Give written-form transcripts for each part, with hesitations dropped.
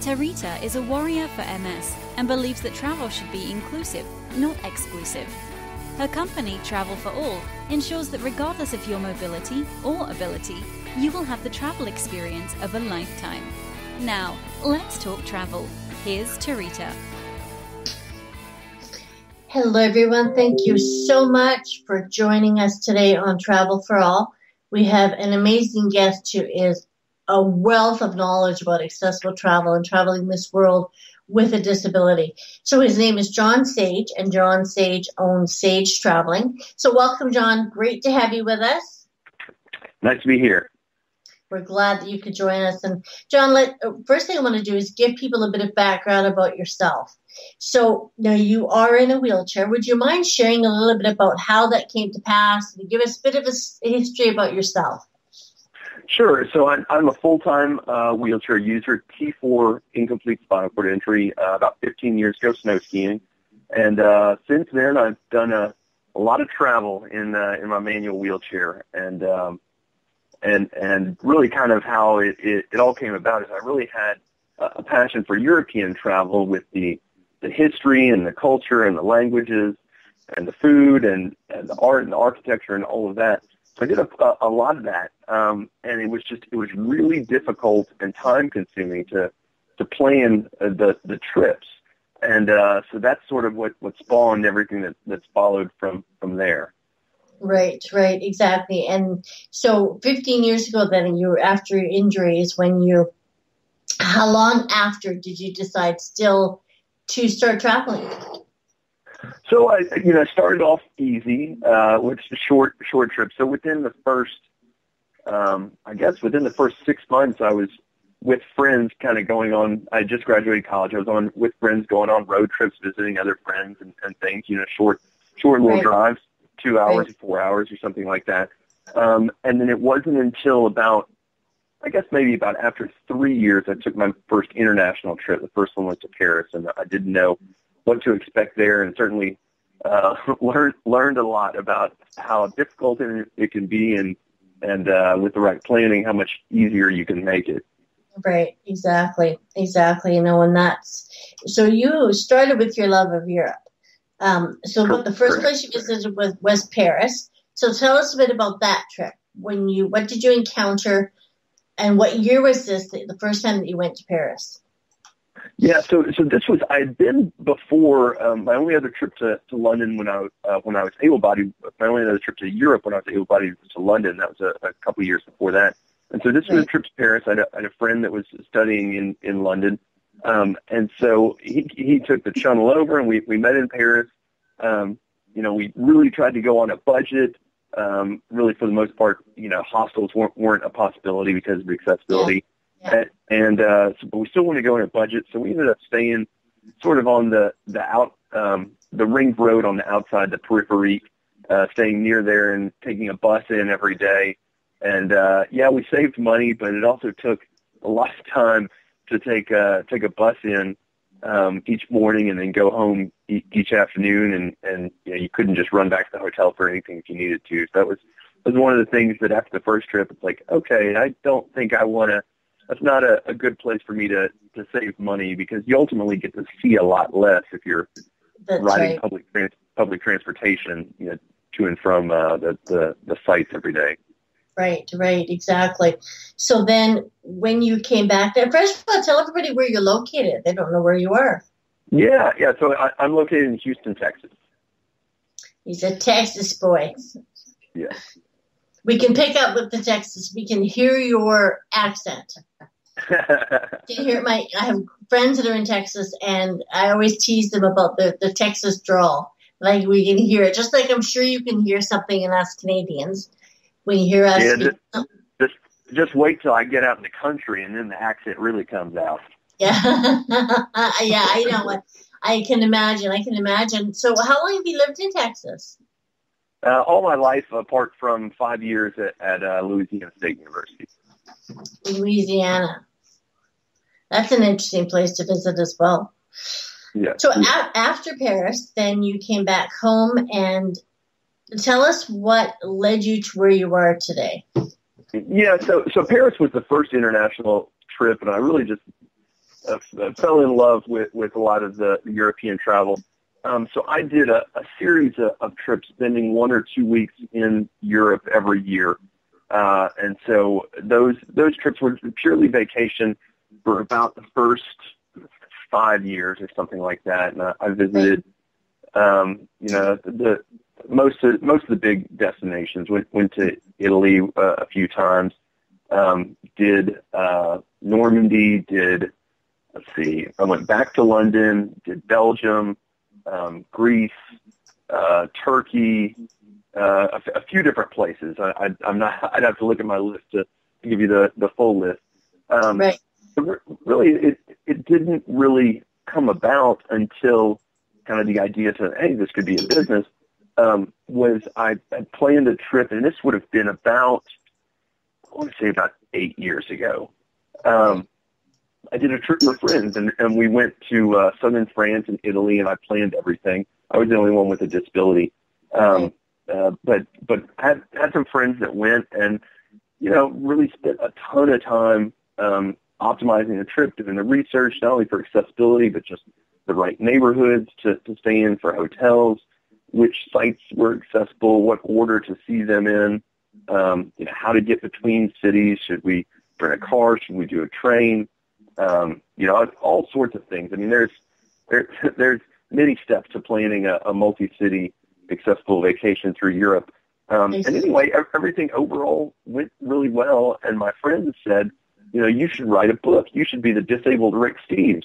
Tarita is a warrior for MS and believes that travel should be inclusive, not exclusive. Her company, Travel for All, ensures that regardless of your mobility or ability, you will have the travel experience of a lifetime. Now, let's talk travel. Here's Tarita. Hello, everyone. Thank you so much for joining us today on Travel for All. We have an amazing guest who is a wealth of knowledge about accessible travel and traveling this world with a disability. So his name is John Sage, and John Sage owns Sage Traveling. So welcome, John. Great to have you with us. Nice to be here. We're glad that you could join us. And John, first thing I want to do is give people a bit of background about yourself. So now you are in a wheelchair. Would you mind sharing a little bit about how that came to pass and give us a bit of a history about yourself? Sure. So I'm a full-time wheelchair user, T4 incomplete spinal cord injury, about 15 years ago, snow skiing. And since then, I've done a lot of travel in my manual wheelchair. And really kind of how it all came about is I really had a passion for European travel with the history and the culture and the languages and the food and the art and the architecture and all of that. So I did a lot of that, and it was really difficult and time consuming to plan the trips, and so that's sort of what spawned everything that's followed from there. Right, exactly. And so 15 years ago, then you were after your injury is when how long after did you decide still to start traveling? So I started off easy, with short trips. So within the first 6 months, I was with friends, kind of going on. I just graduated college. I was with friends, going on road trips, visiting other friends and things. Short little drives, 2 hours, 4 hours, or something like that. And then it wasn't until about after 3 years, I took my first international trip. The first one was to Paris, and I didn't know what to expect there, and certainly learned a lot about how difficult it can be, and with the right planning, how much easier you can make it. Right, exactly. And that's so you started with your love of Europe. The first place you visited was Paris. So tell us a bit about that trip. What did you encounter, and what year was this? The first time that you went to Paris? Yeah, so this was, I had been before, my only other trip to London when I was able-bodied, my only other trip to Europe when I was able-bodied was to London. That was a couple of years before that. And so this was a trip to Paris. I had a friend that was studying in London. And so he took the shuttle over, and we met in Paris. We really tried to go on a budget. Really, for the most part, hostels weren't a possibility because of accessibility. Yeah. But we still want to go on a budget, so we ended up staying sort of on the ring road on the outside, the periphery, staying near there and taking a bus in every day. And we saved money, but it also took a lot of time to take a bus in each morning and then go home each afternoon, and you couldn't just run back to the hotel for anything if you needed to. So that was one of the things that after the first trip, it's like, okay, I don't think I want to. That's not a good place for me to save money, because you ultimately get to see a lot less if you're riding public transportation, to and from the sites every day. Right, exactly. So then when you came back there, first of all, tell everybody where you're located. They don't know where you are. Yeah. So I'm located in Houston, Texas. He's a Texas boy. Yes. We can pick up with the Texas. We can hear your accent. I have friends that are in Texas, and I always tease them about the Texas drawl. Like, we can hear it, just like I'm sure you can hear something in us Canadians when you hear us. Yeah, just wait till I get out in the country, and then the accent really comes out. Yeah, yeah, I know. I can imagine. So, how long have you lived in Texas? All my life, apart from 5 years at Louisiana State University. Louisiana. That's an interesting place to visit as well. Yeah. So after Paris, then you came back home, and tell us what led you to where you are today. Yeah, so Paris was the first international trip, and I really just fell in love with a lot of the European travel. So I did a series of trips, spending 1 or 2 weeks in Europe every year. And so those trips were purely vacation for about the first 5 years or something like that. And I visited, the most of the big destinations. Went to Italy a few times. Did Normandy. I went back to London. Did Belgium, Greece, Turkey. A few different places. I'd have to look at my list to give you the full list. Right. Really, it didn't really come about until kind of the idea to, hey, this could be a business, was I planned a trip, and this would have been about 8 years ago. I did a trip with friends, and we went to southern France and Italy, and I planned everything. I was the only one with a disability. But I had some friends that went and, really spent a ton of time optimizing the trip, doing the research, not only for accessibility, but just the right neighborhoods to stay in for hotels, which sites were accessible, what order to see them in, how to get between cities. Should we rent a car? Should we do a train? All sorts of things. I mean, there's many steps to planning a multi-city accessible vacation through Europe. And anyway, everything overall went really well. And my friends said, you should write a book. You should be the disabled Rick Steves.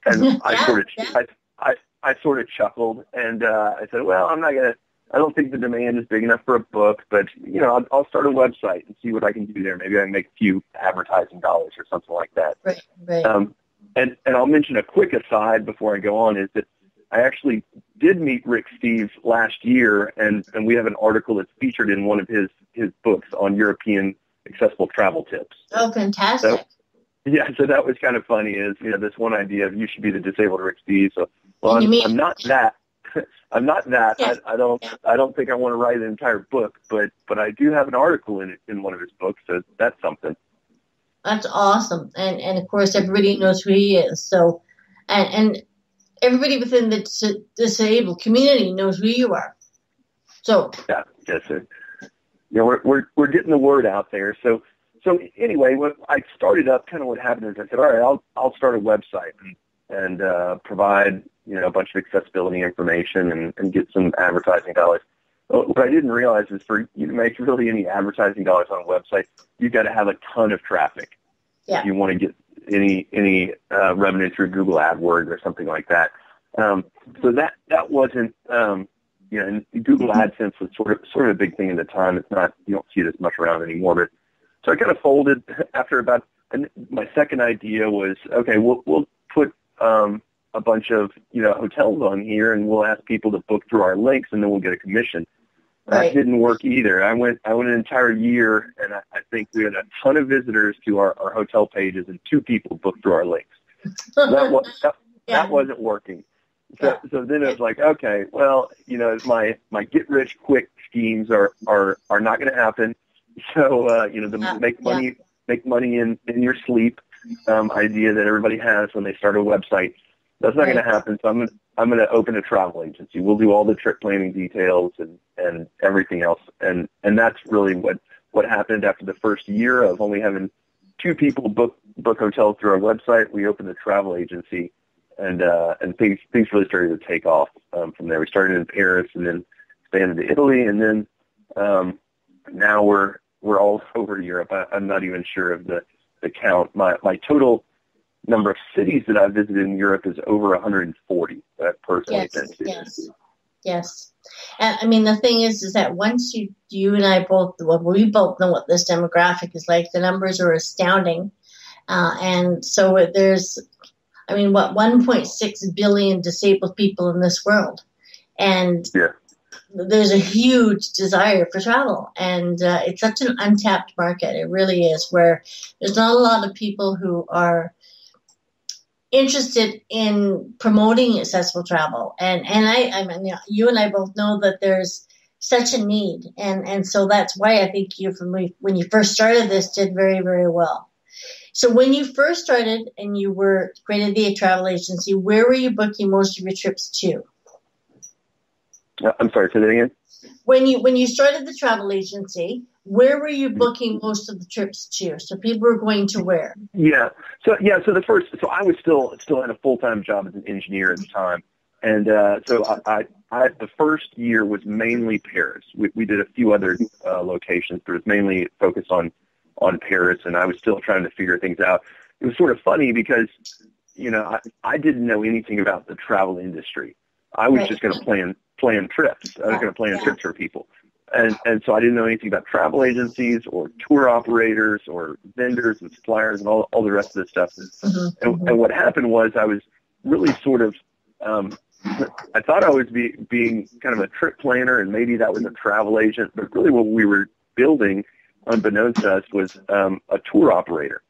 And I sort of chuckled, and I said, well, I don't think the demand is big enough for a book, but, I'll start a website and see what I can do there. Maybe I can make a few advertising dollars or something like that. Right. And I'll mention a quick aside before I go on, is that I actually did meet Rick Steves last year, and we have an article that's featured in one of his books on European accessible travel tips. Oh, fantastic. So that was kind of funny, is, this one idea of you should be the disabled Rick Steves. So, well, I'm not that. I'm not that. Yeah. I don't think I want to write an entire book, but I do have an article in one of his books, so that's something. That's awesome. And of course, everybody knows who he is. So, and everybody within the disabled community knows who you are. So yes, sir. We're getting the word out there. So anyway, when I started up, kind of what happened is I said, all right, I'll start a website and provide a bunch of accessibility information and get some advertising dollars. What I didn't realize is, for you to make really any advertising dollars on a website, you've got to have a ton of traffic. Yeah. If you want to get any revenue through Google AdWords or something like that. So that wasn't, and Google AdSense was sort of a big thing at the time. It's not, you don't see it as much around anymore. But so I kind of folded after about, and my second idea was, okay, we'll put a bunch of hotels on here, and we'll ask people to book through our links, and then we'll get a commission. Right. That didn't work either. I went an entire year, and I think we had a ton of visitors to our hotel pages, and 2 people booked through our links. That wasn't working. So then it was like, okay, well, my get rich quick schemes are not going to happen. So make money in your sleep idea that everybody has when they start a website, that's not going to happen. So I'm going to open a travel agency. We'll do all the trip planning details and everything else. And that's really what happened after the first year of only having 2 people book hotels through our website. We opened a travel agency, and things really started to take off from there. We started in Paris and then expanded to Italy, and then now we're all over Europe. I'm not even sure of the count. My total number of cities that I've visited in Europe is over 140 that I've personally been to. Yes. And I mean, the thing is that once you and I both, we both know what this demographic is like. The numbers are astounding. And so there's, 1.6 billion disabled people in this world. And there's a huge desire for travel. And it's such an untapped market. It really is, where there's not a lot of people who are interested in promoting accessible travel. And you and I both know that there's such a need. And so that's why I think when you first started this, did very, very well. So when you first started and you were created the travel agency, where were you booking most of your trips to? I'm sorry, say that again? When you started the travel agency, where were you booking most of the trips to? So people were going to where? So I was still had a full-time job as an engineer at the time. And so I the first year was mainly Paris. We did a few other locations, but it was mainly focused on Paris, and I was still trying to figure things out. It was sort of funny because, I didn't know anything about the travel industry. I was just going to plan trips. I was going to plan trips for people. And so I didn't know anything about travel agencies or tour operators or vendors and suppliers and all the rest of this stuff. And what happened was I was really sort of, I thought I was being kind of a trip planner, and maybe that was a travel agent, but really what we were building, unbeknownst to us, was a tour operator.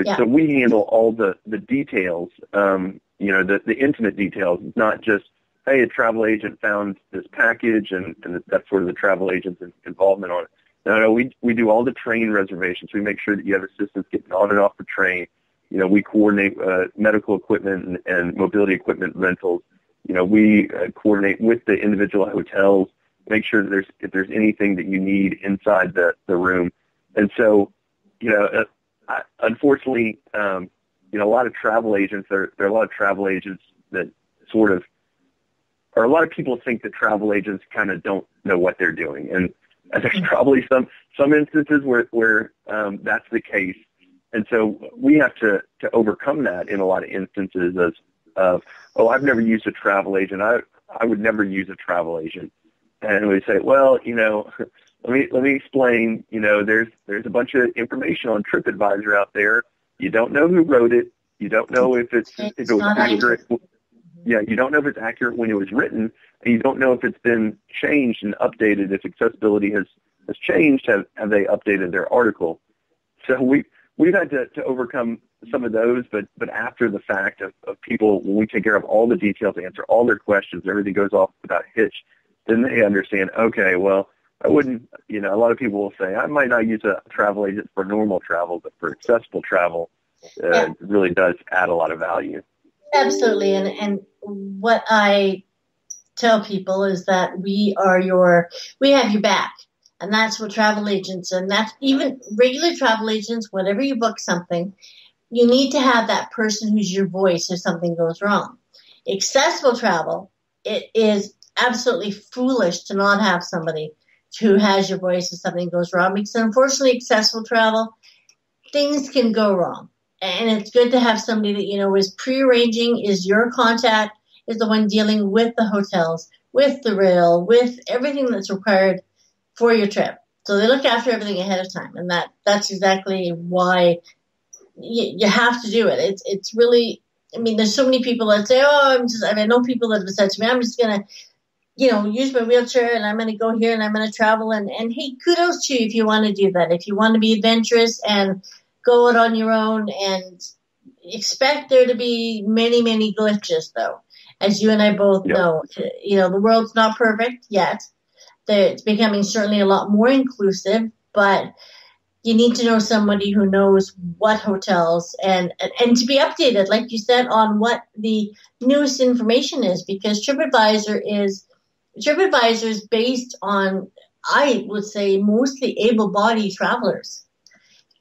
Yeah. So we handle all the details, the intimate details. It's not just, hey, a travel agent found this package and that's sort of the travel agent's involvement on it. No, we do all the train reservations. We make sure that you have assistance getting on and off the train. We coordinate medical equipment and mobility equipment rentals. We coordinate with the individual hotels, make sure that if there's anything that you need inside the room. And so, unfortunately, a lot of travel agents, there are a lot of travel agents that sort of, or a lot of people think that travel agents kind of don't know what they're doing. And there's probably some instances where that's the case. And so we have to overcome that in a lot of instances of, I've never used a travel agent. I would never use a travel agent. And we say, well, let me explain, there's a bunch of information on TripAdvisor out there. You don't know who wrote it. You don't know if it was accurate. Yeah, you don't know if it's accurate when it was written, and you don't know if it's been changed and updated. If accessibility has changed, have they updated their article? So we've had to overcome some of those, but after the fact of people, when we take care of all the details, answer all their questions, everything goes off without a hitch, then they understand, okay, well, I wouldn't, a lot of people will say, I might not use a travel agent for normal travel, but for accessible travel, it really does add a lot of value. Absolutely. And what I tell people is that we have your back. And that's what travel agents, and that's even regular travel agents, whenever you book something, you need to have that person who's your voice if something goes wrong. Accessible travel, it is absolutely foolish to not have somebody who has your voice if something goes wrong, because unfortunately, accessible travel, things can go wrong. And it's good to have somebody that, is prearranging, is your contact, is the one dealing with the hotels, with the rail, with everything that's required for your trip. So they look after everything ahead of time. And that's exactly why you have to do it. It's really, there's so many people that say, I know people that have said to me, I'm just going to, use my wheelchair and I'm going to go here and I'm going to travel. And hey, kudos to you if you want to do that. If you want to be adventurous and go it on your own, and expect there to be many, many glitches, though. As you and I both know, the world's not perfect yet. It's becoming certainly a lot more inclusive, but you need to know somebody who knows what hotels and to be updated, like you said, on what the newest information is, because TripAdvisor is based on, I would say, mostly able-bodied travelers.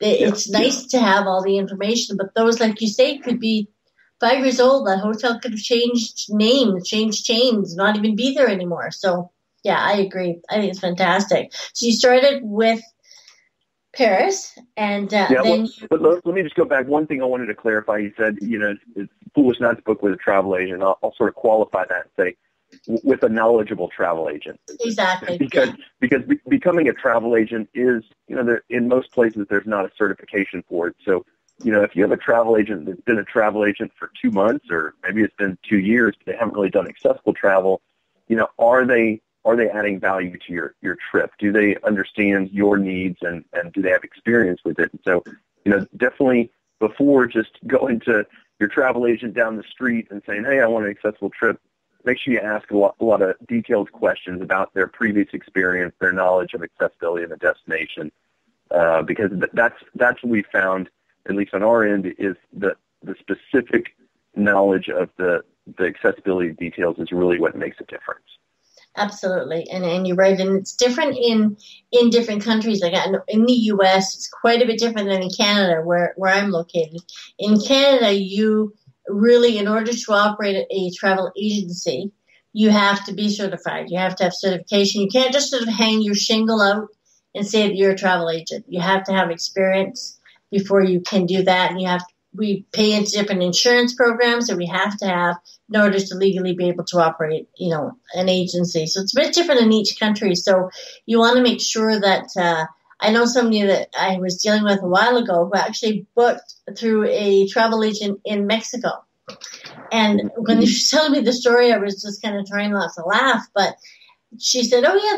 It's nice to have all the information, but those, like you say, could be 5 years old. That hotel could have changed names, changed chains, not even be there anymore. So, yeah, I agree. I think it's fantastic. So you started with Paris, and then... But let me just go back. One thing I wanted to clarify. You said, it's foolish not to book with a travel agent. I'll sort of qualify that and say, with a knowledgeable travel agent. Exactly. Because becoming a travel agent is, in most places there's not a certification for it. So, if you have a travel agent that's been a travel agent for 2 months, or maybe it's been 2 years, but they haven't really done accessible travel, are they adding value to your trip? Do they understand your needs and do they have experience with it? And so, definitely before just going to your travel agent down the street and saying, hey, I want an accessible trip, make sure you ask a lot of detailed questions about their previous experience, their knowledge of accessibility in the destination, because that's what we found at least on our end, is the specific knowledge of the accessibility details is really what makes a difference. Absolutely, and you're right, and it's different in different countries. Like in the U.S., it's quite a bit different than in Canada, where I'm located. In Canada, you really, in order to operate a travel agency, you have to be certified. You have to have certification. You can't just sort of hang your shingle out and say that you're a travel agent. You have to have experience before you can do that, and we pay into different insurance programs that we have to have in order to legally be able to operate, an agency. So it's a bit different in each country. So you want to make sure that, I know somebody that I was dealing with a while ago who actually booked through a travel agent in Mexico. And when she was telling me the story, I was just kind of trying not to laugh, but she said, oh yeah,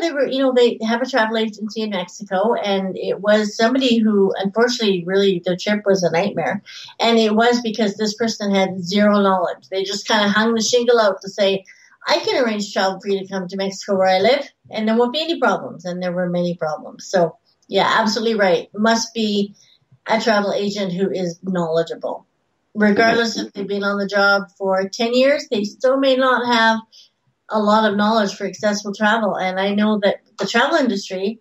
they have a travel agency in Mexico, and it was somebody who, unfortunately, really, the trip was a nightmare. And it was because this person had zero knowledge. They just kind of hung the shingle out to say, I can arrange travel for you to come to Mexico where I live, and there won't be any problems. And there were many problems. So yeah, absolutely right. Must be a travel agent who is knowledgeable. Regardless if they've been on the job for 10 years, they still may not have a lot of knowledge for accessible travel. And I know that the travel industry,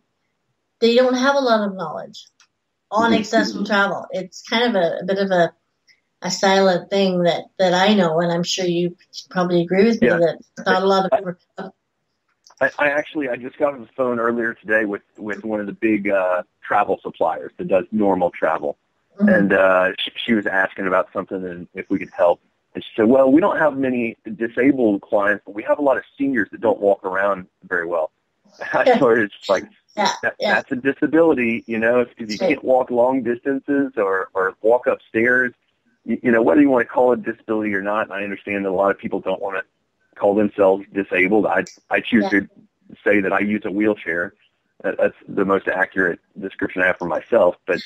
they don't have a lot of knowledge on accessible travel. It's kind of a bit of a silent thing that I know, and I'm sure you probably agree with me that not a lot of people. I just got on the phone earlier today with one of the big travel suppliers that does normal travel. Mm-hmm. And she was asking about something and if we could help. And she said, well, we don't have many disabled clients, but we have a lot of seniors that don't walk around very well. I thought it's like, that's a disability, if you can't walk long distances or walk upstairs, whether you want to call it a disability or not. And I understand that a lot of people don't want to call themselves disabled. I choose to say that I use a wheelchair. That's the most accurate description I have for myself. But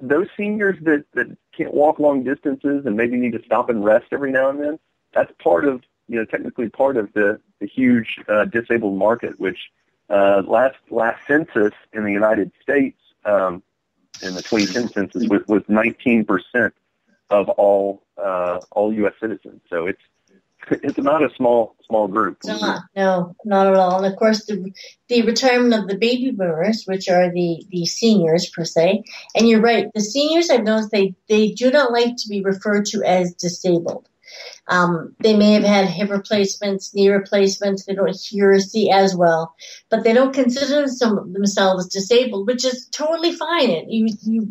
those seniors that can't walk long distances and maybe need to stop and rest every now and then, that's part of, technically part of the huge disabled market, which last census in the United States, in the 2010 census, was 19% of all U.S. citizens. So it's not a small group. No, not at all. And of course, the retirement of the baby boomers, which are the seniors per se. And you're right, the seniors, I've noticed they do not like to be referred to as disabled. They may have had hip replacements, knee replacements. They don't hear or see as well, but they don't consider themselves disabled, which is totally fine.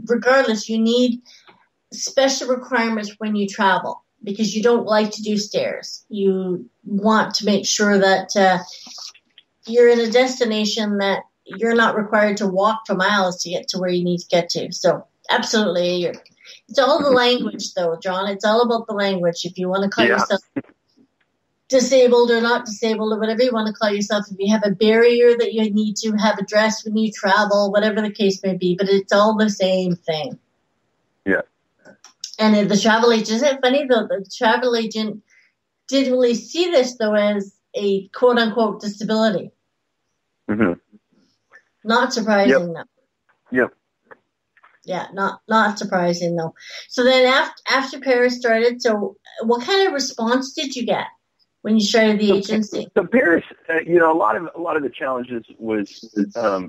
Regardless, you need special requirements when you travel, because you don't like to do stairs. You want to make sure that you're in a destination that you're not required to walk for miles to get to where you need to get to. So absolutely. It's all the language, though, John. It's all about the language. If you want to call yourself disabled or not disabled or whatever you want to call yourself, if you have a barrier that you need to have addressed when you travel, whatever the case may be, but it's all the same thing. Yeah. And the travel agent, isn't it funny though, the travel agent didn't really see this though as a quote unquote disability. Mm-hmm. Not surprising though. Yep. Yeah, not surprising though. So then after Paris started, so what kind of response did you get when you started the agency? So Paris, a lot of the challenges was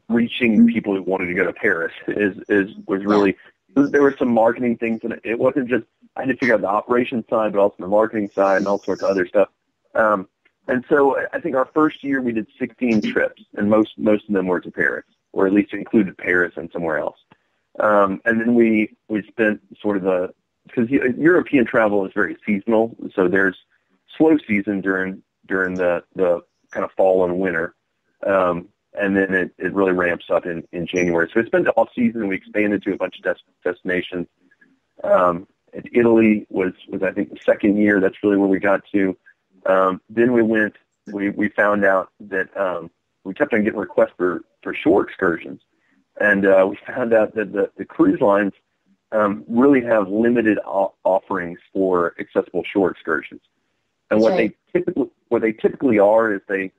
reaching people who wanted to go to Paris was really. There were some marketing things, and it wasn't just I had to figure out the operations side, but also the marketing side and all sorts of other stuff. And so I think our first year we did 16 trips, and most of them were to Paris, or at least included Paris and somewhere else. And then we spent sort of because European travel is very seasonal, so there's slow season during the kind of fall and winter. And then it really ramps up in January. So it's been the off season. We expanded to a bunch of destinations. Italy was I think the second year. That's really where we got to. Then we found out that we kept on getting requests for shore excursions. And we found out that the cruise lines really have limited offerings for accessible shore excursions. And what they typically are is they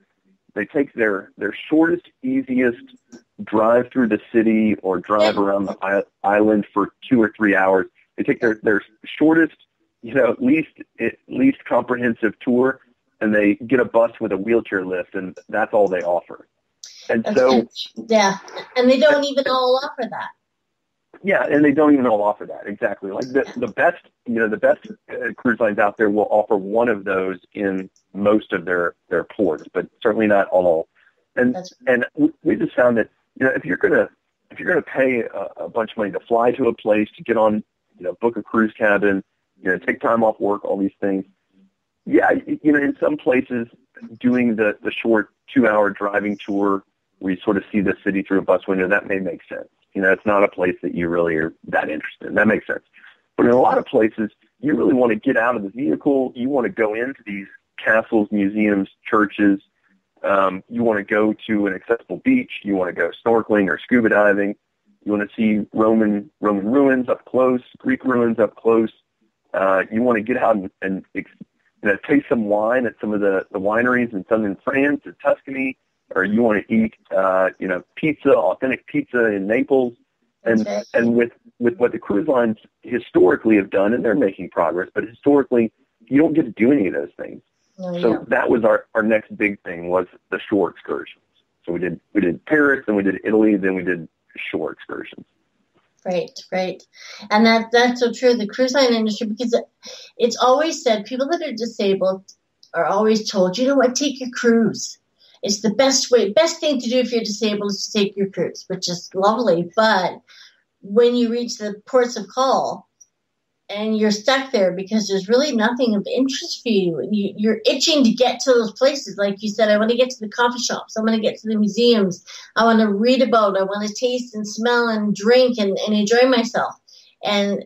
take their shortest, easiest, drive through the city or drive around the island for 2 or 3 hours. They take their shortest, least comprehensive tour, and they get a bus with a wheelchair lift, and that's all they offer. And so, yeah, and they don't even all offer that. Yeah, and they don't even all offer that, exactly. Like the best cruise lines out there will offer one of those in most of their ports, but certainly not all. And we just found that if you're gonna pay a bunch of money to fly to a place, to get on, book a cruise cabin, take time off work, all these things. Yeah, in some places doing the short 2-hour driving tour where you sort of see the city through a bus window, that may make sense. It's not a place that you really are that interested in. That makes sense. But in a lot of places, you really want to get out of the vehicle. You want to go into these castles, museums, churches. You want to go to an accessible beach. You want to go snorkeling or scuba diving. You want to see Roman ruins up close, Greek ruins up close. You want to get out and taste some wine at some of the wineries in southern France or Tuscany. Or you want to eat, pizza, authentic pizza in Naples, and with what the cruise lines historically have done, and they're making progress, but historically you don't get to do any of those things. So that was our next big thing, was the shore excursions. So we did Paris, then we did Italy, then we did shore excursions. Right. And that's so true. The cruise line industry, because it's always said, people that are disabled are always told, take your cruise. It's the best thing to do if you're disabled is to take your cruise, which is lovely. But when you reach the ports of call and you're stuck there because there's really nothing of interest for you, you're itching to get to those places. Like you said, I want to get to the coffee shops. I want to get to the museums. I want to read about. I want to taste and smell and drink and enjoy myself. And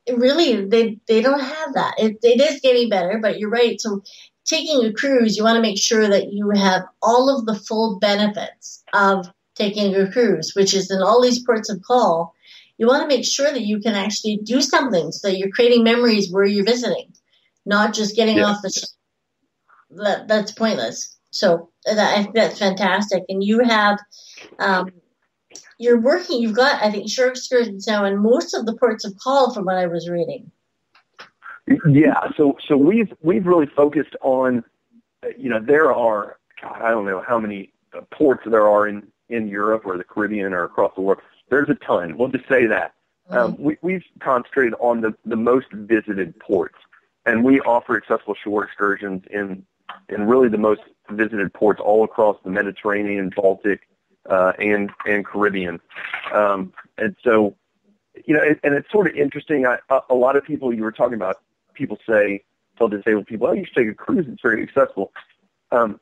really, they don't have that. It is getting better, but you're right. So taking a cruise, you want to make sure that you have all of the full benefits of taking a cruise, which is in all these ports of call. You want to make sure that you can actually do something so that you're creating memories where you're visiting, not just getting off the ship. That's pointless. So I think that's fantastic. And you have, you've got, I think, shore excursions now in most of the ports of call from what I was reading. Yeah, so we've really focused on, there are, I don't know how many ports there are in Europe or the Caribbean or across the world. There's a ton. We'll just say that. We've concentrated on the most visited ports, and we offer accessible shore excursions in really the most visited ports all across the Mediterranean, Baltic, and Caribbean. And so, and it's sort of interesting. A lot of people, you were talking about, people tell disabled people, you should take a cruise, it's very accessible.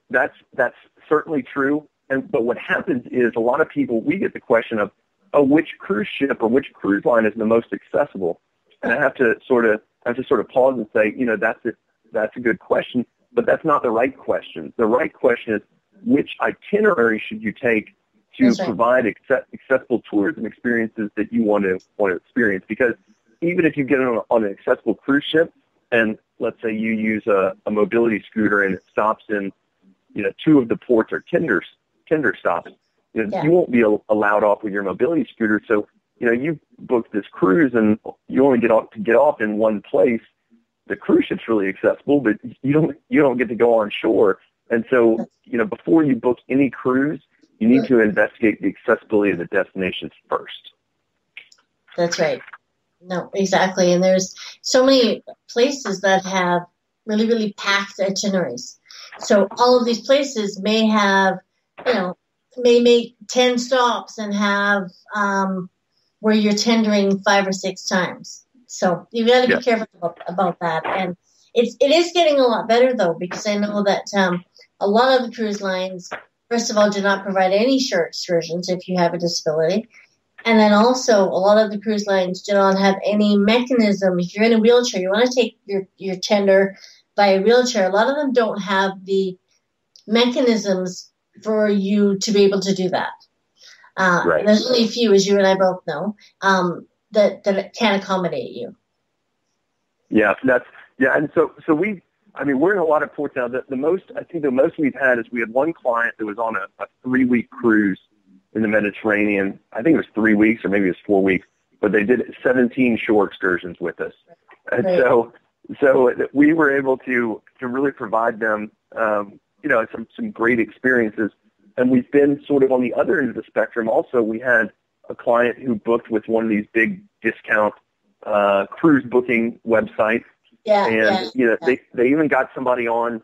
That's certainly true. But what happens is a lot of people, we get the question of, which cruise ship or which cruise line is the most accessible? And I have to sort of pause and say, that's a good question, but that's not the right question. The right question is, which itinerary should you take to provide accessible tours and experiences that you want to experience? Because even if you get on an accessible cruise ship, and let's say you use a mobility scooter and it stops in, 2 of the ports are tender stops, you won't be allowed off with your mobility scooter. So, you booked this cruise and you only get off in one place. The cruise ship's really accessible, but you don't get to go on shore. And so, before you book any cruise, you need to investigate the accessibility of the destinations first. That's right. No, exactly. And there's so many places that have really, really packed itineraries. So all of these places may have, may make 10 stops and have where you're tendering 5 or 6 times. So you've got to be careful about that. And it is getting a lot better, though, because I know that a lot of the cruise lines, first of all, do not provide any shore excursions if you have a disability. And then also, a lot of the cruise lines do not have any mechanism. If you're in a wheelchair, you want to take your tender by a wheelchair. A lot of them don't have the mechanisms for you to be able to do that. Right. There's only a few, as you and I both know, that can accommodate you. Yeah, and so we're in a lot of ports now. The most we've had is we had one client that was on a 3-week cruise in the Mediterranean. I think it was 3 weeks or maybe it was 4 weeks, but they did 17 shore excursions with us. And so we were able to really provide them, some great experiences. And we've been sort of on the other end of the spectrum. Also, we had a client who booked with one of these big discount cruise booking websites. They even got somebody on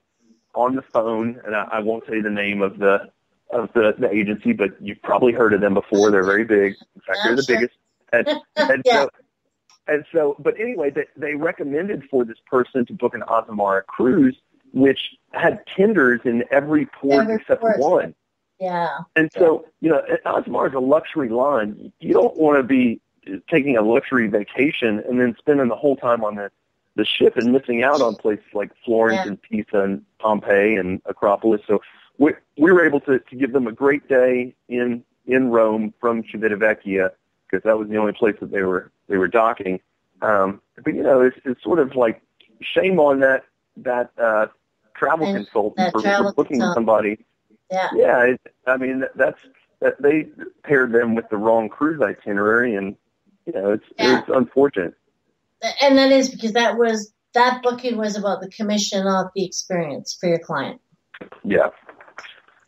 the phone, and I won't say the name of the agency, but you've probably heard of them before. They're very big. In fact, they're the biggest. But anyway, they recommended for this person to book an Azamara cruise, which had tenders in every port except one. Yeah. And so, Azamara is a luxury line. You don't want to be taking a luxury vacation and then spending the whole time on the ship and missing out on places like Florence and Pisa and Pompeii and Acropolis. So we were able to give them a great day in Rome from Civitavecchia, because that was the only place that they were docking. But it's sort of like shame on that travel consultant for booking somebody. Yeah. That's they paired them with the wrong cruise itinerary, and it's unfortunate. And that is because that booking was about the commission, not the experience for your client. Yeah.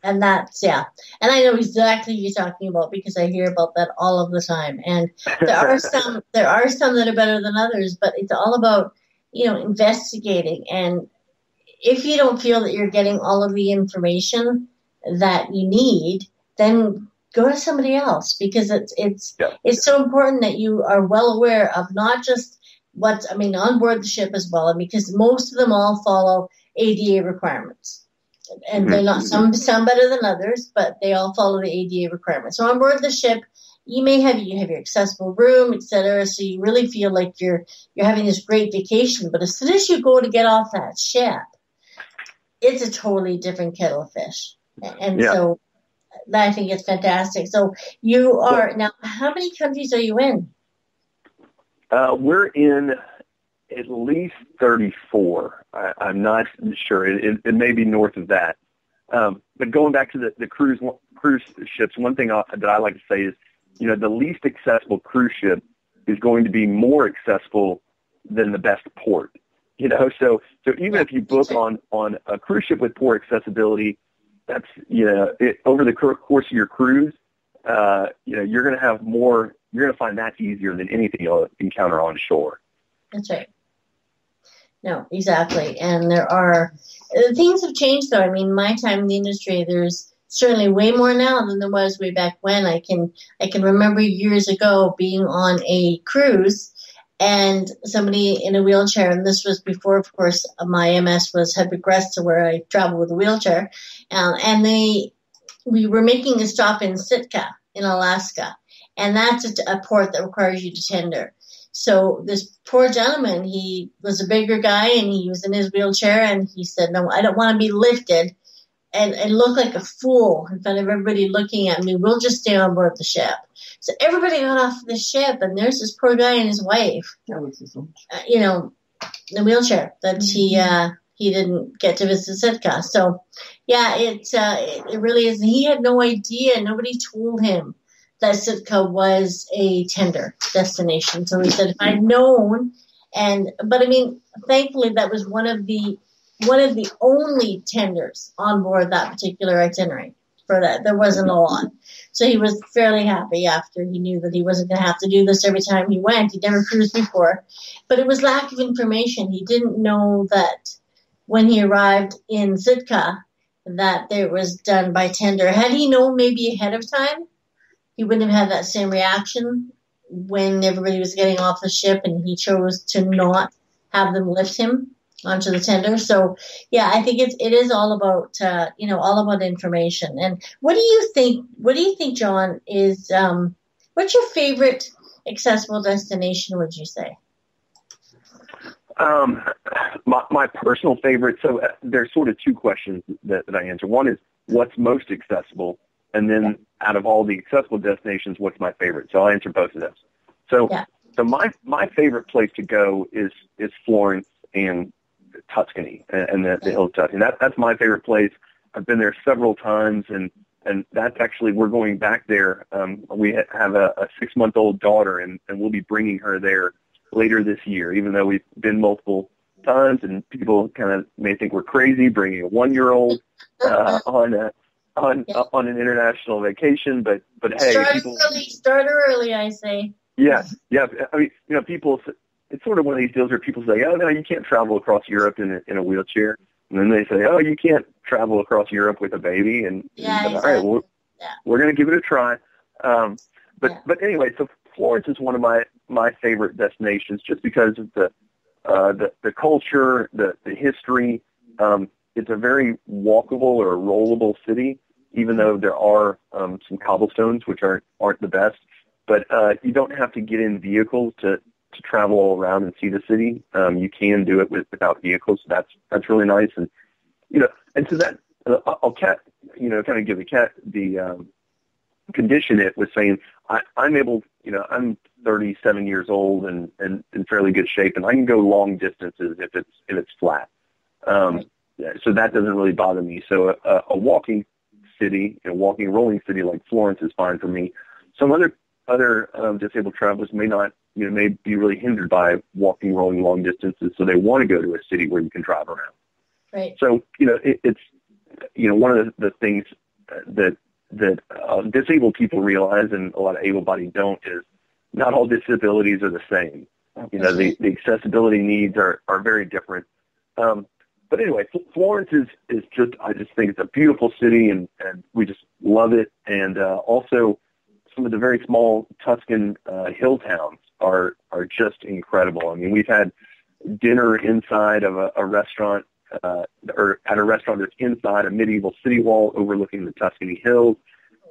And that's, and I know exactly what you're talking about because I hear about that all of the time. And there are some that are better than others, but it's all about, investigating. And if you don't feel that you're getting all of the information that you need, then go to somebody else, because it's so important that you are well aware of not just on board the ship as well, because most of them all follow ADA requirements. And they're not some better than others, but they all follow the ADA requirements. So on board the ship, you have your accessible room, etc. So you really feel like you're having this great vacation. But as soon as you go to get off that ship, it's a totally different kettle of fish. And so I think it's fantastic. So you are now. How many countries are you in? We're in at least 34. I'm not sure. It may be north of that. But going back to the cruise ships, one thing that I like to say is, the least accessible cruise ship is going to be more accessible than the best port. So even if you book on a cruise ship with poor accessibility, that's over the course of your cruise, you're going to have more. You're going to find that easier than anything you'll encounter on shore. That's right. No, exactly. And things have changed, though. I mean, my time in the industry, there's certainly way more now than there was way back when. I can remember years ago being on a cruise and somebody in a wheelchair, and this was before, of course, my MS had progressed to where I travel with a wheelchair, and we were making a stop in Sitka in Alaska, and that's a port that requires you to tender. So this poor gentleman, he was a bigger guy, and he was in his wheelchair, and he said, "No, I don't want to be lifted and look like a fool in front of everybody looking at me. We'll just stay on board the ship." So everybody got off the ship, and there's this poor guy and his wife, in the wheelchair that he didn't get to visit Sitka. So, it really is. He had no idea. Nobody told him that Sitka was a tender destination. So he said, if I'd known, but thankfully that was one of the only tenders on board that particular itinerary for that. There wasn't a lot. So he was fairly happy after he knew that he wasn't going to have to do this every time he went. He'd never cruised before. But it was lack of information. He didn't know that when he arrived in Sitka that it was done by tender. Had he known maybe ahead of time, he wouldn't have had that same reaction when everybody was getting off the ship and he chose to not have them lift him onto the tender. So, I think it is all about, all about information. And what do you think, John, is, what's your favorite accessible destination, would you say? My personal favorite, so there's sort of two questions that I answer. One is what's most accessible, and then out of all the accessible destinations, what's my favorite? So I'll answer both of those. So my favorite place to go is Florence and Tuscany and the hills of Tuscany. That's my favorite place. I've been there several times, and And that's actually, we're going back there. We have a 6-month-old daughter, and we'll be bringing her there later this year, even though we've been multiple times, and people kind of may think we're crazy bringing a 1-year-old on an international vacation. But hey, start early, I say. Yeah. I mean, people, it's sort of one of these deals where people say, oh, no, you can't travel across Europe in a wheelchair. And then they say, oh, you can't travel across Europe with a baby. And exactly. All right, well, we're going to give it a try. But anyway, so Florence is one of my favorite destinations just because of the culture, the history. It's a very walkable or rollable city, even though there are some cobblestones, which aren't the best. But you don't have to get in vehicles to travel all around and see the city. You can do it without vehicles. So that's really nice. And and so that I'll kind of give the condition it with saying I'm able. I'm 37 years old and in fairly good shape, and I can go long distances if it's flat. So that doesn't really bother me. So a walking city, rolling city like Florence is fine for me. Some other disabled travelers may be really hindered by walking, rolling long distances, so they want to go to a city where you can drive around. Right. So it's one of the things that disabled people realize, and a lot of able-bodied don't, is not all disabilities are the same. The accessibility needs are very different. But anyway, Florence is just, I just think it's a beautiful city, and we just love it. And also, some of the very small Tuscan hill towns are just incredible. I mean, we've had dinner inside of a restaurant, or at a restaurant that's inside a medieval city wall overlooking the Tuscany Hills.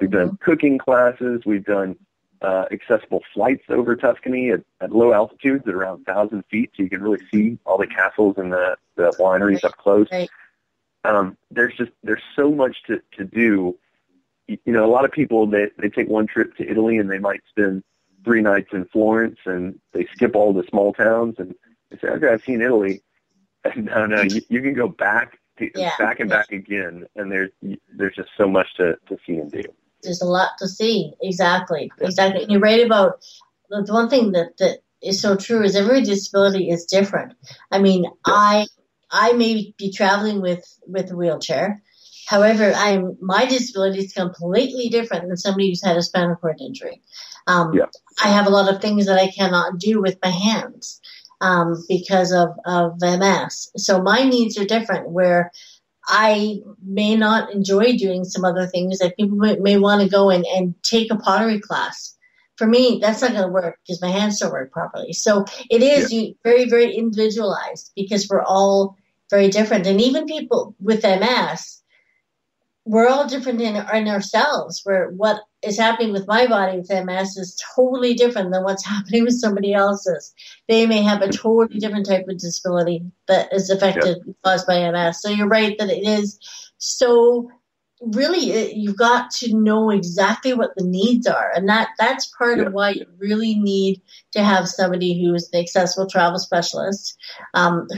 We've done cooking classes. We've done accessible flights over Tuscany at low altitudes at around 1,000 feet, so you can really see all the castles and the wineries up close. Right. There's so much to do. A lot of people, they take one trip to Italy and they might spend 3 nights in Florence, and they skip all the small towns, and they say, okay, I've seen Italy. And no, you can go back again, and there's just so much to see and do. There's a lot to see. Exactly. And you're right about the one thing that is so true is every disability is different. I mean, I may be traveling with a wheelchair. However, my disability is completely different than somebody who's had a spinal cord injury. I have a lot of things that I cannot do with my hands because of MS. So my needs are different, where I may not enjoy doing some other things that people may want to go and take a pottery class. For me, that's not going to work because my hands don't work properly. So it is very, very individualized because we're all very different. And even people with MS, we're all different in ourselves, where what is happening with my body with MS is totally different than what's happening with somebody else's. They may have a totally different type of disability that is caused by MS. So you're right that it is so really, you've got to know exactly what the needs are. And that's part of why you really need to have somebody who is an accessible travel specialist,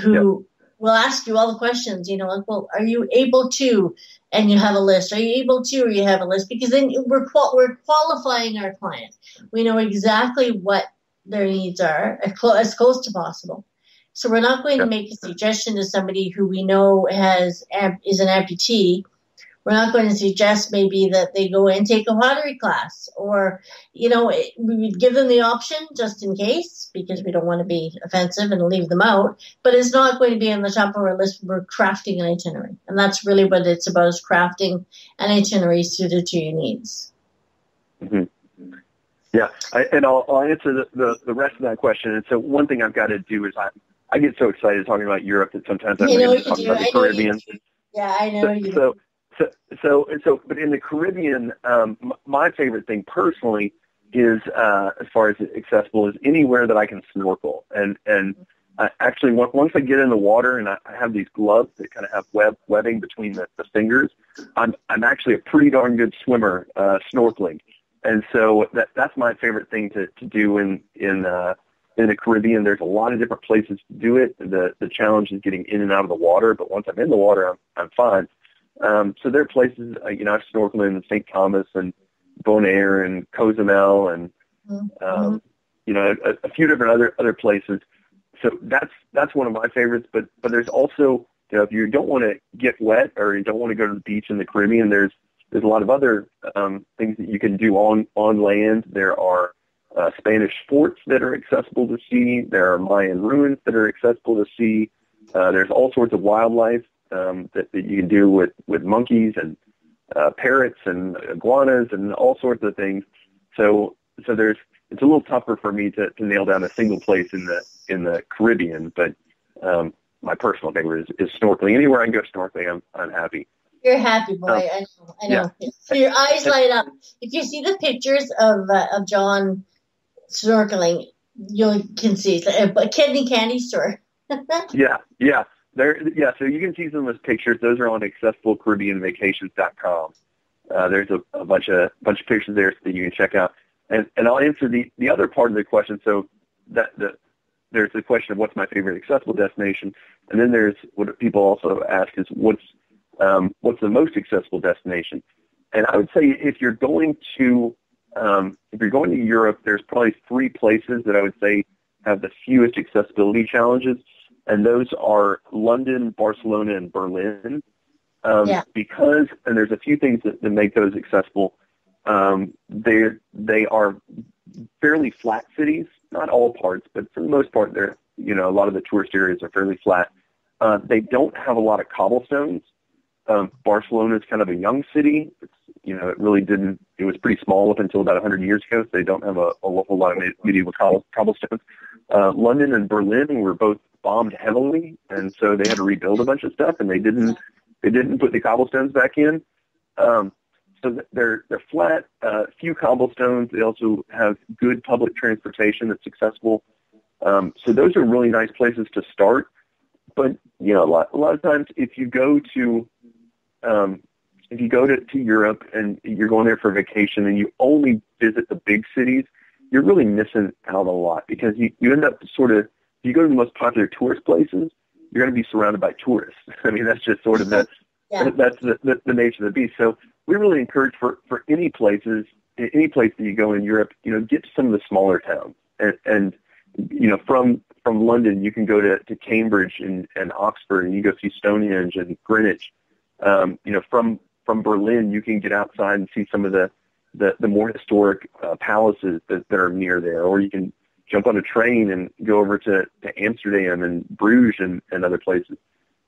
who will ask you all the questions, like, well, are you able to? And you have a list. Are you able to, or you have a list? Because then we're qualifying our client. We know exactly what their needs are as close to possible. So we're not going to make a suggestion to somebody who we know is an amputee. We're not going to suggest maybe that they go and take a pottery class, or, we would give them the option just in case, because we don't want to be offensive and leave them out, but it's not going to be on the top of our list. We're crafting an itinerary, and that's really what it's about, is crafting an itinerary suited to your needs. Mm-hmm. Yeah, I'll answer the rest of that question. And so one thing I've got to do is I get so excited talking about Europe that sometimes I forget to talk about the Caribbean. Yeah, I know you do. But in the Caribbean, my favorite thing personally is, as far as accessible, is anywhere that I can snorkel. And actually, once I get in the water and I have these gloves that kind of have webbing between the fingers, I'm actually a pretty darn good swimmer snorkeling. And so that's my favorite thing to do in the Caribbean. There's a lot of different places to do it. The challenge is getting in and out of the water, but once I'm in the water, I'm fine. So there are places, I've snorkeled in St. Thomas and Bonaire and Cozumel and, a few different other places. So that's one of my favorites, but there's also, if you don't want to get wet or you don't want to go to the beach in the Caribbean, there's a lot of other things that you can do on land. There are Spanish forts that are accessible to see. There are Mayan ruins that are accessible to see. There's all sorts of wildlife that you can do with monkeys and parrots and iguanas and all sorts of things. So it's a little tougher for me to nail down a single place in the Caribbean, but my personal favorite is snorkeling. Anywhere I can go snorkeling, I'm happy. You're a happy boy. I know. Yeah. So your eyes light up. If you see the pictures of John snorkeling, you can see it's a kidney candy store. Yeah. So you can see some of those pictures. Those are on accessiblecaribbeanvacations.com. There's a bunch of pictures there that you can check out. And I'll answer the other part of the question. So there's the question of what's my favorite accessible destination, and then there's what people also ask is what's the most accessible destination. And I would say if you're going to Europe, there's probably 3 places that I would say have the fewest accessibility challenges, and those are London, Barcelona, and Berlin. Because, and there's a few things that make those accessible. They are fairly flat cities, not all parts, but for the most part, they're, a lot of the tourist areas are fairly flat. They don't have a lot of cobblestones. Barcelona is kind of a young city. It was pretty small up until about 100 years ago, so they don't have a whole lot of medieval cobblestones. London and Berlin were both bombed heavily, and so they had to rebuild a bunch of stuff, and they didn't put the cobblestones back in. So they're flat, few cobblestones. They also have good public transportation that's accessible. So those are really nice places to start. But a lot of times, if you go to Europe and you're going there for vacation and you only visit the big cities, you're really missing out a lot, because you end up if you go to the most popular tourist places, you're going to be surrounded by tourists. I mean, that's just sort of that's the nature of the beast. So we really encourage for any place that you go in Europe, get to some of the smaller towns. And from London, you can go to Cambridge and Oxford, and you go see Stonehenge and Greenwich. From Berlin, you can get outside and see some of the more historic palaces that are near there, or you can jump on a train and go over to Amsterdam and Bruges and other places.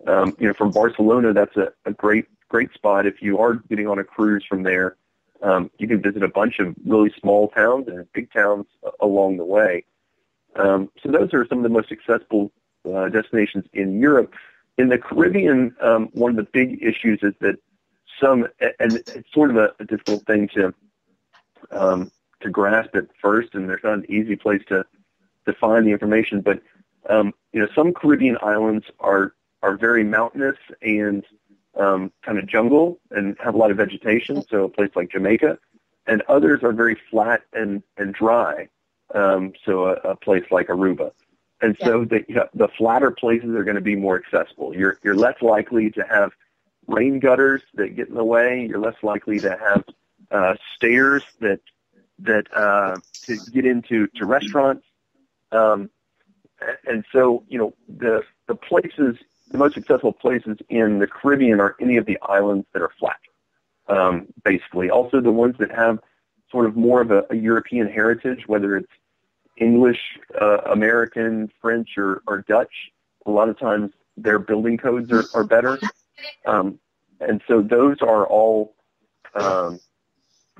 From Barcelona, that's a great spot. If you are getting on a cruise from there, you can visit a bunch of really small towns and big towns along the way. So those are some of the most accessible destinations in Europe. In the Caribbean, one of the big issues is that and it's sort of a difficult thing to grasp at first, and there's not an easy place to find the information. But some Caribbean islands are very mountainous and kind of jungle and have a lot of vegetation. So a place like Jamaica, and others are very flat and dry. So a place like Aruba. And so the flatter places are going to be more accessible. You're less likely to have rain gutters that get in the way. You're less likely to have stairs that to get into restaurants. And so the places, the most accessible places in the Caribbean are any of the islands that are flat, basically. Also, the ones that have sort of more of a European heritage, whether it's English, American, French, or Dutch. A lot of times their building codes are better. And so those are all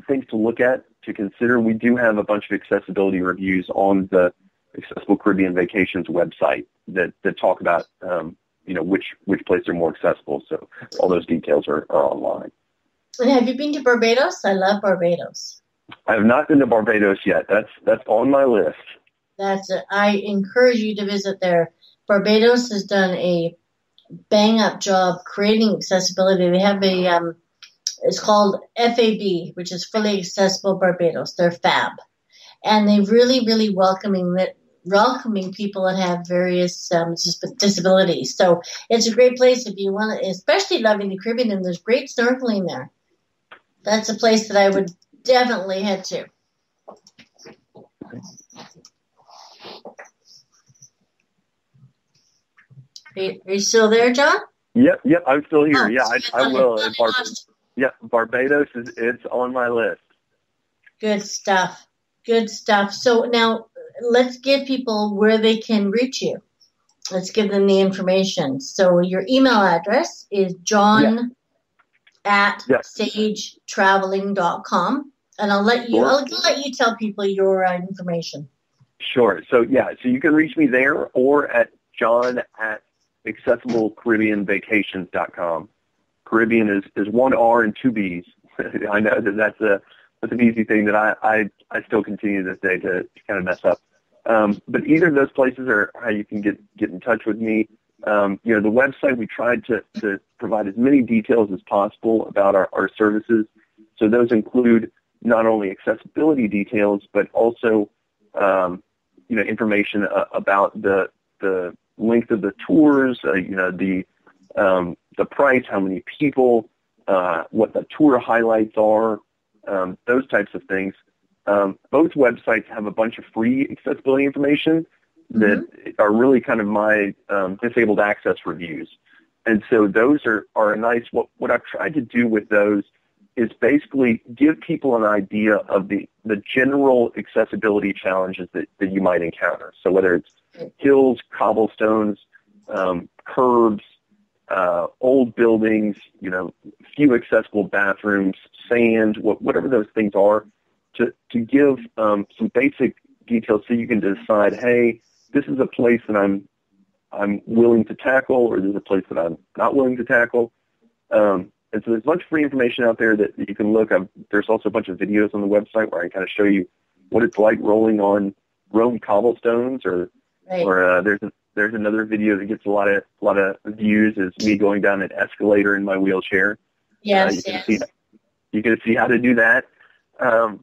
things to look at, to consider. We do have a bunch of accessibility reviews on the Accessible Caribbean Vacations website that talk about which places are more accessible. So all those details are online. And have you been to Barbados? I love Barbados. I have not been to Barbados yet. That's on my list. I encourage you to visit there. Barbados has done a bang-up job creating accessibility. They have it's called FAB, which is Fully Accessible Barbados. They're FAB. And they're really, really welcoming welcoming people that have various disabilities. So it's a great place if you want to, especially loving the Caribbean, and there's great snorkeling there. That's a place that I would definitely head to. Are you still there, John? Yep, I'm still here. Oh, Yeah, I will. Barbados it's on my list. Good stuff. Good stuff. So now let's give people where they can reach you. Let's give them the information. So your email address is john at sagetraveling.com. And I'll let you tell people your information. Sure. So you can reach me there or at john@accessiblecaribbeanvacations.com. Caribbean is one R and two B's. I know that's an easy thing that I still continue to this day to kind of mess up. But either of those places are how you can get in touch with me. The website, we tried to provide as many details as possible about our services. So those include not only accessibility details, but also, information about the length of the tours, the price, how many people, what the tour highlights are, those types of things. Both websites have a bunch of free accessibility information that are really kind of my disabled access reviews. And so those are a nice, what I've tried to do with those is basically give people an idea of the general accessibility challenges that you might encounter. So whether it's hills, cobblestones, curbs, old buildings, few accessible bathrooms, sand, whatever those things are, to give some basic details so you can decide, hey, this is a place that I'm willing to tackle, or this is a place that I'm not willing to tackle. And so there's a bunch of free information out there that you can look at. There's also a bunch of videos on the website where I kind of show you what it's like rolling on Rome cobblestones, or there's another video that gets a lot of views, is me going down an escalator in my wheelchair. Yes, you can see how to do that. But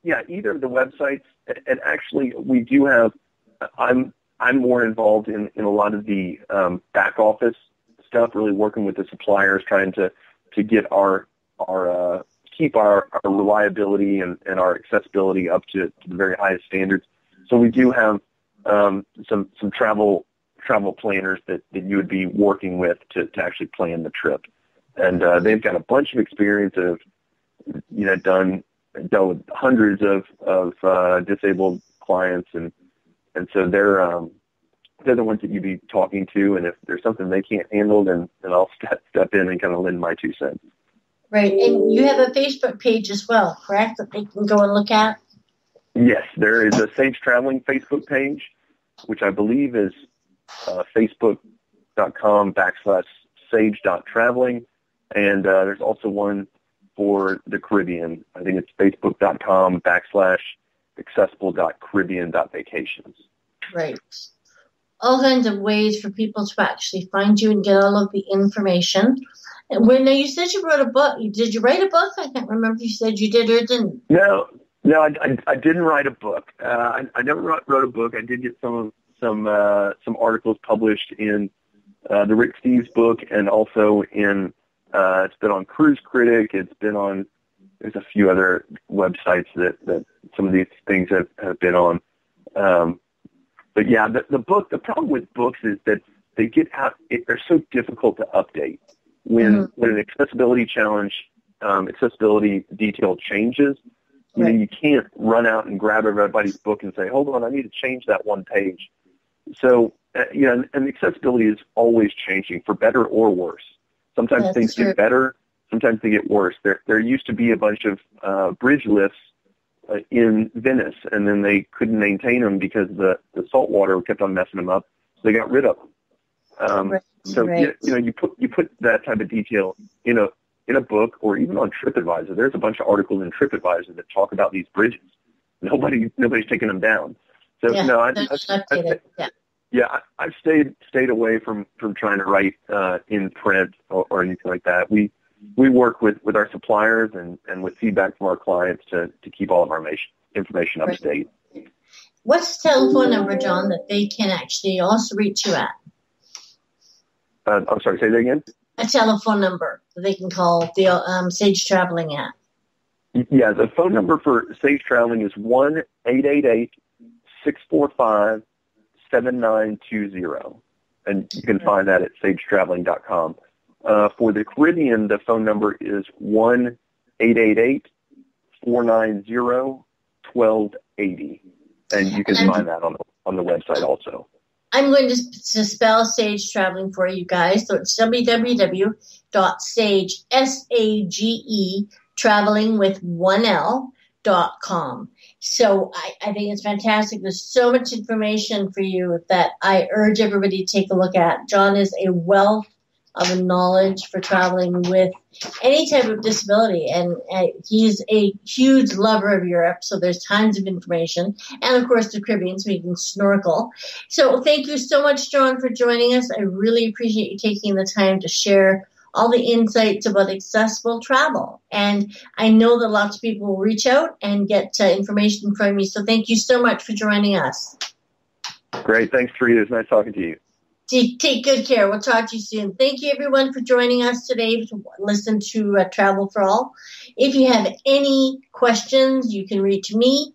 yeah, either of the websites, and actually we do have, I'm more involved in a lot of the back office stuff, really working with the suppliers, trying to get our keep our reliability and our accessibility up to the very highest standards. So we do have some travel planners that you would be working with to actually plan the trip. And they've got a bunch of experience of, dealt with hundreds of disabled clients, and so they're the ones that you'd be talking to. And if there's something they can't handle, then I'll step in and kind of lend my 2 cents. Right, and you have a Facebook page as well, correct, that they can go and look at? Yes, there is a Sage Traveling Facebook page, which I believe is facebook.com/sage.traveling. And there's also one for the Caribbean. I think it's facebook.com/accessible.caribbean.vacations. Right. All kinds of ways for people to actually find you and get all of the information. And now you said you wrote a book. Did you write a book? I can't remember if you said you did or didn't. No, I didn't write a book. I never wrote a book. I did get some articles published in the Rick Steves book, and also in it's been on Cruise Critic. It's been on, there's a few other websites that some of these things have been on. But yeah, the problem with books is that they get out, they're so difficult to update. When an accessibility accessibility detail changes, you can't run out and grab everybody's book and say, hold on, I need to change that one page. So, and accessibility is always changing, for better or worse. Sometimes things get better, sometimes they get worse. There used to be a bunch of bridge lifts in Venice, and then they couldn't maintain them because the salt water kept on messing them up, so they got rid of them. You put that type of detail in a book, or even on TripAdvisor. There's a bunch of articles in TripAdvisor that talk about these bridges. Nobody's taking them down. So I've stayed away from trying to write in print or anything like that. We work with our suppliers and with feedback from our clients to keep all of our information up to date. What's the telephone number, John, that they can actually also reach you at? I'm sorry, say that again? A telephone number that they can call the Sage Traveling at. Yeah, the phone number for Sage Traveling is 1-888-645-7920. And you can find that at sagetraveling.com. For the Caribbean, the phone number is 1-888-490-1280. And you can find that on the website also. I'm going to spell Sage Traveling for you guys. So it's www.sage, S-A-G-E, traveling with 1L.com. So I think it's fantastic. There's so much information for you that I urge everybody to take a look at. John is a wealth of knowledge for traveling with any type of disability, and he's a huge lover of Europe, so there's tons of information, and of course the Caribbean, so he can snorkel. So thank you so much, John, for joining us. I really appreciate you taking the time to share all the insights about accessible travel, and I know that lots of people will reach out and get information from you, so thank you so much for joining us. Great. Thanks, Rita. It's nice talking to you. Take good care. We'll talk to you soon. Thank you, everyone, for joining us today to listen to Travel for All. If you have any questions, you can reach me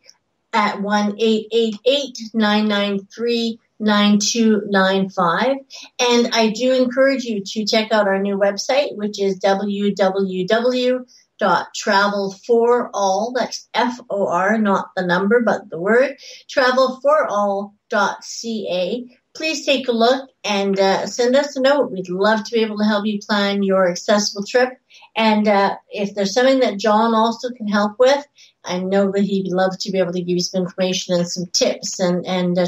at 1-888-993-9295. And I do encourage you to check out our new website, which is www.travelforall. That's F-O-R, not the number, but the word, travelforall.ca. Please take a look and send us a note. We'd love to be able to help you plan your accessible trip. And if there's something that John also can help with, I know that he'd love to be able to give you some information and some tips and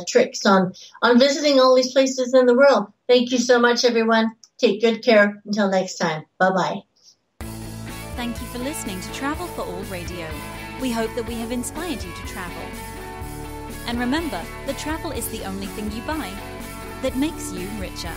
tricks on visiting all these places in the world. Thank you so much, everyone. Take good care. Until next time. Bye-bye. Thank you for listening to Travel for All Radio. We hope that we have inspired you to travel. And remember that travel is the only thing you buy that makes you richer.